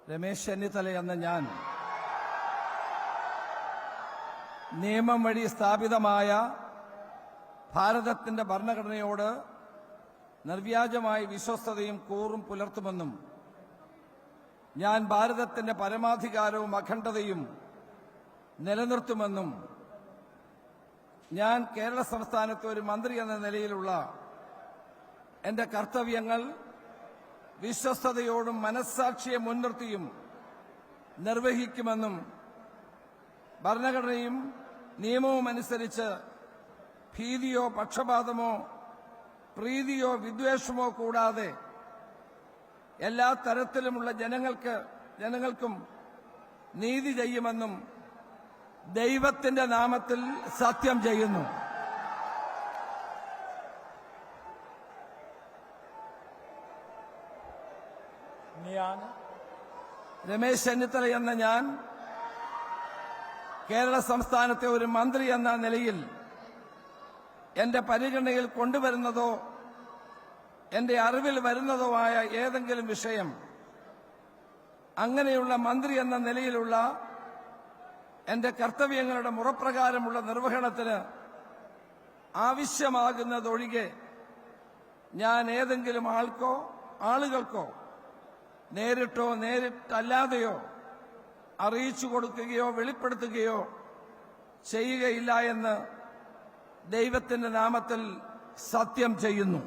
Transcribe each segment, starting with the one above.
രമേശ് ചെന്നിത്തല എന്ന ഞാൻ നിയമം വഴി സ്ഥാപിതമായ ഭാരതത്തിന്റെ ഭരണഘടനയോട് നിർവ്യാജമായ വിശ്വസ്തതയും കൂറും പുലർത്തുമെന്നും ഞാൻ ഭാരതത്തിന്റെ പരമാധികാരവും അഖണ്ഡതയും നിലനിർത്തുമെന്നും ഞാൻ കേരള സംസ്ഥാനത്തെ ഒരു മന്ത്രി എന്ന നിലയിലുള്ള എന്റെ കർത്തവ്യങ്ങൾ വിശ്വസ്തയോടും മനസ്സാക്ഷിയെ മുൻനിർത്തിയും നിർവഹിക്കുമെന്നും ഭരണഘടനയും നിയമവും അനുസരിച്ച് ഭീതിയോ പക്ഷപാതമോ പ്രീതിയോ വിദ്വേഷമോ കൂടാതെ എല്ലാ തരത്തിലുമുള്ള ജനങ്ങൾക്കും നീതി ചെയ്യുമെന്നും ദൈവത്തിന്റെ നാമത്തിൽ സത്യം ചെയ്യുന്നു. രമേശ് ചെന്നിത്തല എന്ന ഞാൻ കേരള സംസ്ഥാനത്തെ ഒരു മന്ത്രി എന്ന നിലയിൽ എന്റെ പരിഗണനയിൽ കൊണ്ടുവരുന്നതോ എന്റെ അറിവിൽ വരുന്നതോ ആയ ഏതെങ്കിലും വിഷയം അങ്ങനെയുള്ള മന്ത്രി എന്ന നിലയിലുള്ള എന്റെ കർത്തവ്യങ്ങളുടെ മുറപ്രകാരമുള്ള നിർവഹണത്തിന് ആവശ്യമാകുന്നതൊഴികെ ഞാൻ ഏതെങ്കിലും ആളുകൾക്കോ നേരിട്ടോ നേരിട്ടല്ലാതെയോ അറിയിച്ചു കൊടുക്കുകയോ വെളിപ്പെടുത്തുകയോ ചെയ്യുകയില്ല എന്ന് ദൈവത്തിന്റെ നാമത്തിൽ സത്യം ചെയ്യുന്നു.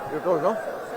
You go, no?